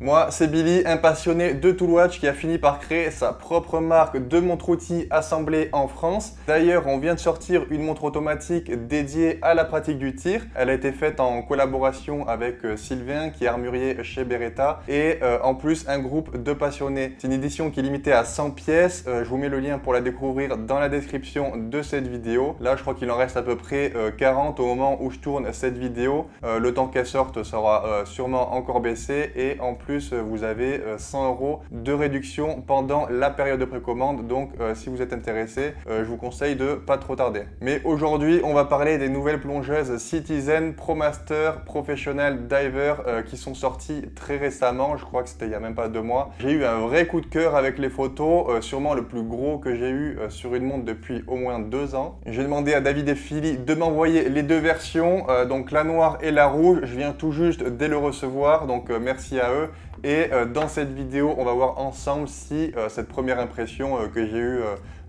Moi, c'est Billy, un passionné de tool watch qui a fini par créer sa propre marque de montre-outils assemblée en France. D'ailleurs, on vient de sortir une montre automatique dédiée à la pratique du tir. Elle a été faite en collaboration avec Sylvain, qui est armurier chez Beretta, et en plus un groupe de passionnés. C'est une édition qui est limitée à 100 pièces. Je vous mets le lien pour la découvrir dans la description de cette vidéo. Là, je crois qu'il en reste à peu près 40 au moment où je tourne cette vidéo. Le temps qu'elle sorte sera sûrement encore baissé, et en plus vous avez 100 € de réduction pendant la période de précommande. Donc si vous êtes intéressé, je vous conseille de pas trop tarder. Mais aujourd'hui, on va parler des nouvelles plongeuses Citizen ProMaster Professional Diver qui sont sorties très récemment. Je crois que c'était il y a même pas 2 mois. J'ai eu un vrai coup de cœur avec les photos, sûrement le plus gros que j'ai eu sur une montre depuis au moins 2 ans. J'ai demandé à David et Philly de m'envoyer les deux versions, donc la noire et la rouge. Je viens tout juste de le recevoir, donc merci à eux. Et dans cette vidéo, on va voir ensemble si cette première impression que j'ai eue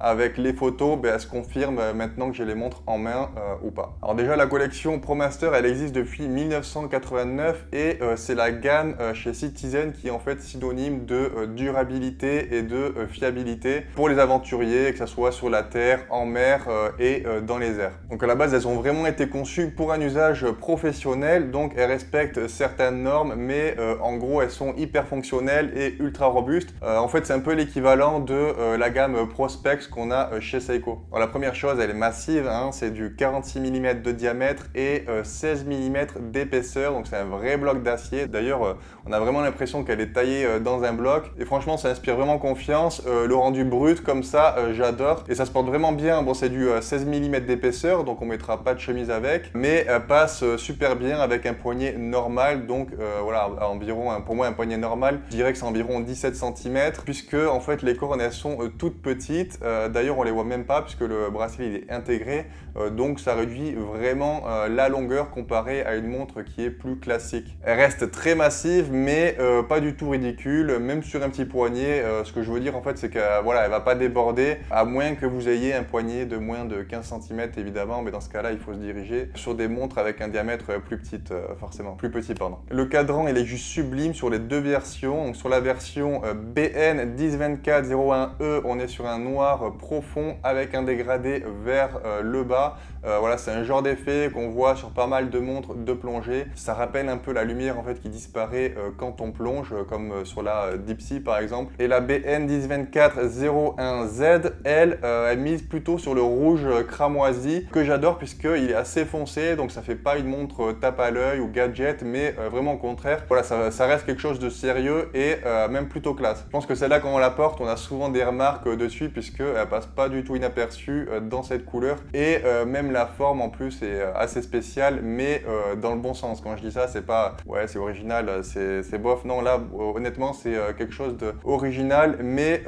avec les photos, elle se confirme maintenant que j'ai les montres en main ou pas. Alors déjà, la collection ProMaster, elle existe depuis 1989 et c'est la gamme chez Citizen qui est en fait synonyme de durabilité et de fiabilité pour les aventuriers, que ce soit sur la terre, en mer et dans les airs. Donc à la base, elles ont vraiment été conçues pour un usage professionnel, donc elles respectent certaines normes, mais en gros, elles sont hyper fonctionnelles et ultra robustes. En fait, c'est un peu l'équivalent de la gamme Prospex qu'on a chez Seiko. Alors, la première chose, elle est massive, hein, c'est du 46 mm de diamètre et 16 mm d'épaisseur, donc c'est un vrai bloc d'acier. D'ailleurs, on a vraiment l'impression qu'elle est taillée dans un bloc, et franchement, ça inspire vraiment confiance. Le rendu brut comme ça, j'adore, et ça se porte vraiment bien. Bon, c'est du 16 mm d'épaisseur, donc on mettra pas de chemise avec, mais elle passe super bien avec un poignet normal, donc voilà, environ, pour moi, un poignet normal, je dirais que c'est environ 17 cm, puisque en fait les cornes elles sont toutes petites. D'ailleurs, on les voit même pas puisque le bracelet il est intégré, donc ça réduit vraiment la longueur comparée à une montre qui est plus classique. Elle reste très massive, mais pas du tout ridicule, même sur un petit poignet. Ce que je veux dire en fait, c'est que voilà, elle va pas déborder, à moins que vous ayez un poignet de moins de 15 cm évidemment, mais dans ce cas-là, il faut se diriger sur des montres avec un diamètre plus petit, forcément, plus petit, pardon. Le cadran, il est juste sublime sur les deux versions. Donc sur la version BN 1024-01E, on est sur un noir profond avec un dégradé vers le bas. Voilà, c'est un genre d'effet qu'on voit sur pas mal de montres de plongée. Ça rappelle un peu la lumière en fait qui disparaît quand on plonge, comme sur la Deep Sea par exemple. Et la BN 1024-01Z, elle mise plutôt sur le rouge cramoisi, que j'adore puisqu'il est assez foncé, donc ça fait pas une montre tape à l'œil ou gadget, mais vraiment au contraire. Voilà, ça reste quelque chose de sérieux et même plutôt classe. Je pense que celle-là, quand on la porte, on a souvent des remarques dessus puisqu'elle passe pas du tout inaperçue dans cette couleur, et même la forme en plus est assez spéciale, mais dans le bon sens. Quand je dis ça, c'est pas ouais c'est original, c'est bof. Non, là honnêtement c'est quelque chose d'original, mais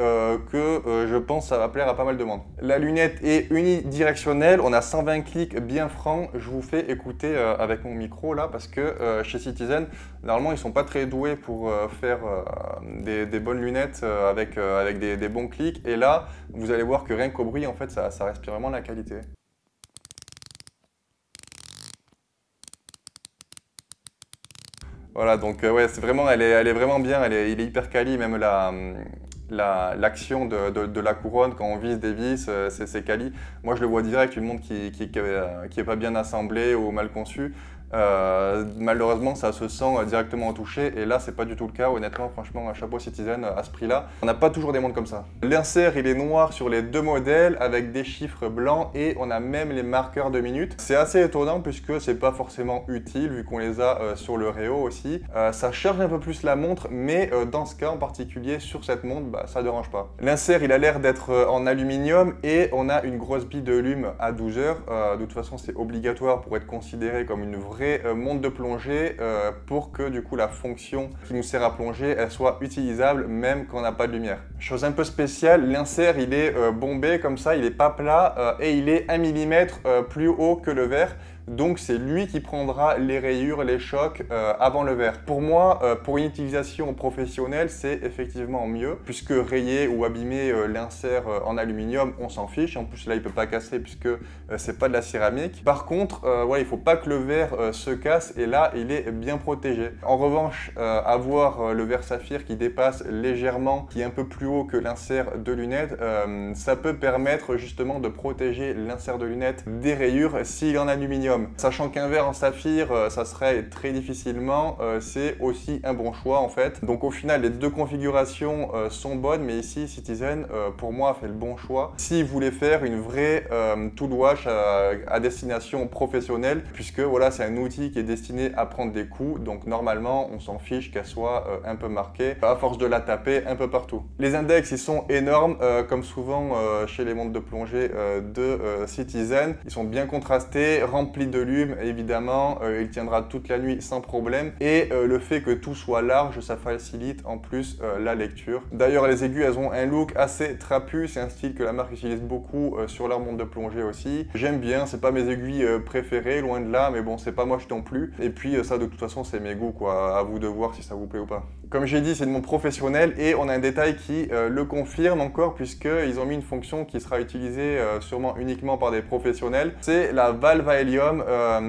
que je pense ça va plaire à pas mal de monde. La lunette est unidirectionnelle, on a 120 clics bien francs. Je vous fais écouter avec mon micro là, parce que chez Citizen, normalement ils sont pas très doués pour faire des bonnes lunettes avec des bons clics, et là vous allez voir que rien qu'au bruit en fait ça respire vraiment la qualité. Voilà, donc ouais, c'est vraiment, elle est vraiment bien, il est hyper quali, même l'action de la couronne quand on visse des vis, c'est quali. Moi je le vois direct, une montre qui est pas bien assemblée ou mal conçue. Malheureusement ça se sent directement au toucher, et là c'est pas du tout le cas. Honnêtement, franchement, un chapeau Citizen à ce prix là. On n'a pas toujours des montres comme ça. L'insert il est noir sur les deux modèles avec des chiffres blancs, et on a même les marqueurs de minutes. C'est assez étonnant puisque c'est pas forcément utile vu qu'on les a sur le Réo aussi. Ça charge un peu plus la montre, mais dans ce cas en particulier sur cette montre, ça dérange pas. L'insert il a l'air d'être en aluminium, et on a une grosse bille de lume à 12 heures. De toute façon c'est obligatoire pour être considéré comme une vraie montre de plongée, pour que du coup la fonction qui nous sert à plonger elle soit utilisable même quand on n'a pas de lumière. Chose un peu spéciale, l'insert il est bombé comme ça, il est pas plat, et il est 1 mm plus haut que le verre. donc c'est lui qui prendra les rayures, les chocs avant le verre. Pour moi, pour une utilisation professionnelle, c'est effectivement mieux, puisque rayer ou abîmer l'insert en aluminium, on s'en fiche. En plus là, il peut pas casser puisque c'est pas de la céramique. Par contre, voilà, il faut pas que le verre se casse, et là, il est bien protégé. En revanche, avoir le verre saphir qui dépasse légèrement, qui est un peu plus haut que l'insert de lunettes, ça peut permettre justement de protéger l'insert de lunettes des rayures s'il est en aluminium. Sachant qu'un verre en saphir, ça serait très difficilement, c'est aussi un bon choix en fait. Donc au final, les deux configurations sont bonnes, mais ici Citizen, pour moi, a fait le bon choix. Si vous voulez faire une vraie tool wash à destination professionnelle, puisque voilà, c'est un outil qui est destiné à prendre des coups, donc normalement, on s'en fiche qu'elle soit un peu marquée, à force de la taper un peu partout. Les index, ils sont énormes, comme souvent chez les montres de plongée de Citizen. Ils sont bien contrastés, remplis de lume, évidemment, il tiendra toute la nuit sans problème. Et le fait que tout soit large, ça facilite en plus la lecture. D'ailleurs, les aiguilles, elles ont un look assez trapu, c'est un style que la marque utilise beaucoup sur leur montre de plongée aussi. J'aime bien, c'est pas mes aiguilles préférées, loin de là, mais bon, c'est pas moche non plus. Et puis ça, de toute façon, c'est mes goûts, quoi. À vous de voir si ça vous plaît ou pas. Comme j'ai dit, c'est une montre professionnelle et on a un détail qui le confirme encore, puisqu'ils ont mis une fonction qui sera utilisée sûrement uniquement par des professionnels. C'est la valve à hélium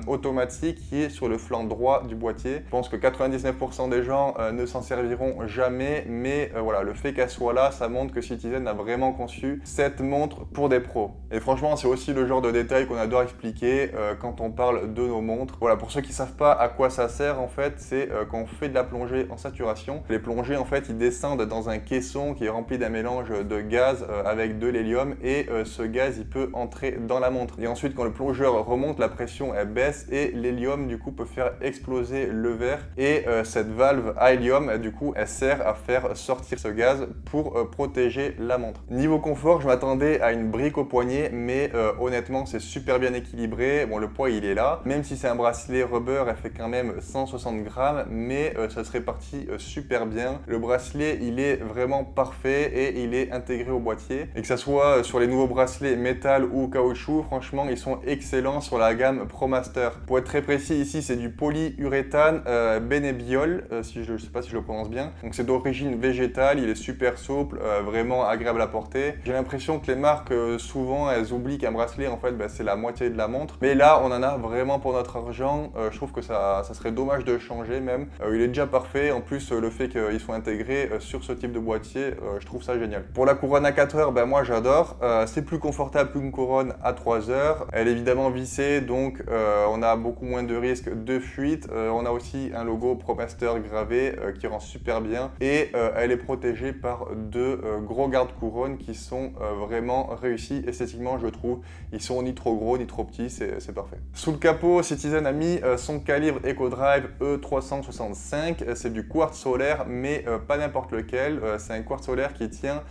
automatique qui est sur le flanc droit du boîtier. Je pense que 99% des gens ne s'en serviront jamais, mais voilà, le fait qu'elle soit là, ça montre que Citizen a vraiment conçu cette montre pour des pros. Et franchement, c'est aussi le genre de détail qu'on adore expliquer quand on parle de nos montres. Voilà, pour ceux qui ne savent pas à quoi ça sert, en fait, c'est quand on fait de la plongée en saturation. Les plongées, en fait, ils descendent dans un caisson qui est rempli d'un mélange de gaz avec de l'hélium, et ce gaz, il peut entrer dans la montre. Et ensuite, quand le plongeur remonte, la pression, elle baisse et l'hélium, du coup, peut faire exploser le verre. Et cette valve à hélium, du coup, elle sert à faire sortir ce gaz pour protéger la montre. Niveau confort, je m'attendais à une brique au poignet, mais honnêtement, c'est super bien équilibré. Bon, le poids, il est là. Même si c'est un bracelet rubber, elle fait quand même 160 grammes, mais ça se répartit super bien. Le bracelet, il est vraiment parfait et il est intégré au boîtier. Et que ça soit sur les nouveaux bracelets métal ou caoutchouc, franchement, ils sont excellents sur la gamme ProMaster. Pour être très précis, ici, c'est du polyuréthane Benebiol, je ne sais pas si je le prononce bien. Donc c'est d'origine végétale, il est super souple, vraiment agréable à porter. J'ai l'impression que les marques, souvent, elles oublient qu'un bracelet, en fait, c'est la moitié de la montre. Mais là, on en a vraiment pour notre argent. Je trouve que ça serait dommage de changer même. Il est déjà parfait. En plus, le fait qu'ils soient intégrés sur ce type de boîtier, je trouve ça génial. Pour la couronne à 4 heures, moi j'adore. C'est plus confortable qu'une couronne à 3 heures. Elle est évidemment vissée, donc on a beaucoup moins de risques de fuite. On a aussi un logo ProMaster gravé qui rend super bien. Et elle est protégée par deux gros garde-couronnes qui sont vraiment réussis esthétiquement, je trouve. Ils sont ni trop gros ni trop petits, c'est parfait. Sous le capot, Citizen a mis son calibre EcoDrive E365. C'est du quartz solaire, mais pas n'importe lequel. C'est un quartz solaire qui tient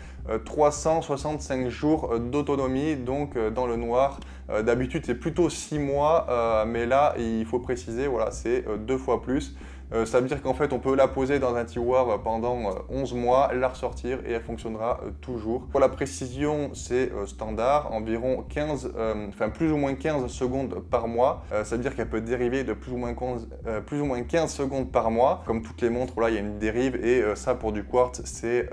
365 jours d'autonomie, donc dans le noir. D'habitude, c'est plutôt 6 mois, mais là, il faut préciser, voilà, c'est 2 fois plus. Ça veut dire qu'en fait on peut la poser dans un tiroir pendant 11 mois, la ressortir et elle fonctionnera toujours. Pour la précision, c'est standard, environ 15, plus ou moins 15 secondes par mois. Ça veut dire qu'elle peut dériver de plus ou moins 15 secondes par mois. Comme toutes les montres, là il y a une dérive, et ça pour du quartz c'est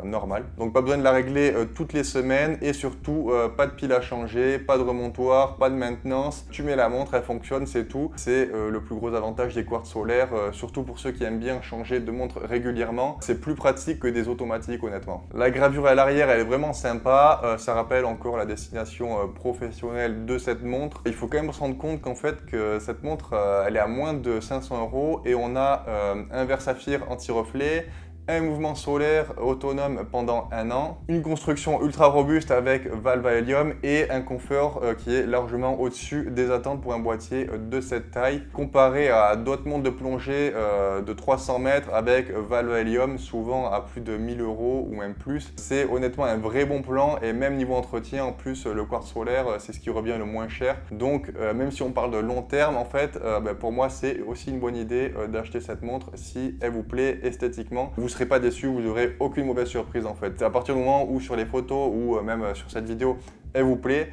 normal. Donc pas besoin de la régler toutes les semaines, et surtout pas de pile à changer, pas de remontoir, pas de maintenance. Tu mets la montre, elle fonctionne, c'est tout. C'est le plus gros avantage des quartz solaires. Surtout pour ceux qui aiment bien changer de montre régulièrement. C'est plus pratique que des automatiques, honnêtement. La gravure à l'arrière, elle est vraiment sympa. Ça rappelle encore la destination professionnelle de cette montre. Il faut quand même se rendre compte qu'en fait, que cette montre, elle est à moins de 500 €, et on a un verre saphir anti-reflet, un mouvement solaire autonome pendant 1 an, une construction ultra robuste avec valve à hélium et un confort qui est largement au-dessus des attentes pour un boîtier de cette taille. Comparé à d'autres montres de plongée de 300 mètres avec valve à hélium, souvent à plus de 1000 € ou même plus, c'est honnêtement un vrai bon plan. Et même niveau entretien, en plus le quartz solaire, c'est ce qui revient le moins cher. Donc même si on parle de long terme, en fait, pour moi c'est aussi une bonne idée d'acheter cette montre si elle vous plaît esthétiquement. Vous serez pas déçu, vous n'aurez aucune mauvaise surprise en fait. À partir du moment où sur les photos ou même sur cette vidéo elle vous plaît,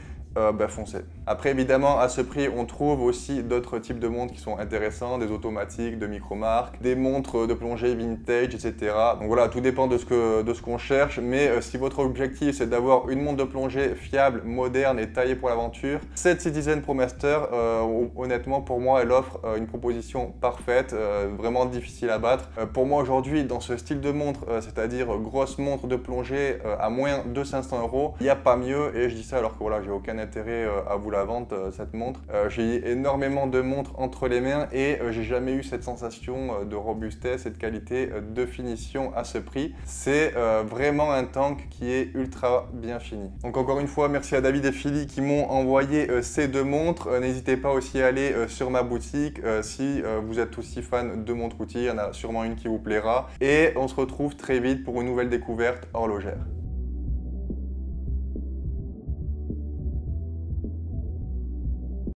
foncez. Après, évidemment, à ce prix, on trouve aussi d'autres types de montres qui sont intéressants, des automatiques, de micro-marques, des montres de plongée vintage, etc. Donc voilà, tout dépend de ce qu'on cherche, mais si votre objectif c'est d'avoir une montre de plongée fiable, moderne et taillée pour l'aventure, cette Citizen ProMaster, honnêtement, pour moi, elle offre une proposition parfaite, vraiment difficile à battre. Pour moi, aujourd'hui, dans ce style de montre, c'est-à-dire grosse montre de plongée à moins de 500 €, il n'y a pas mieux, et je dis ça alors que voilà, j'ai aucun intérêt à vous la vendre, cette montre. J'ai énormément de montres entre les mains et j'ai jamais eu cette sensation de robustesse et de qualité de finition à ce prix. C'est vraiment un tank qui est ultra bien fini. Donc encore une fois, merci à David et Philly qui m'ont envoyé ces deux montres. N'hésitez pas aussi à aller sur ma boutique si vous êtes aussi fan de montres outils. Il y en a sûrement une qui vous plaira. Et on se retrouve très vite pour une nouvelle découverte horlogère.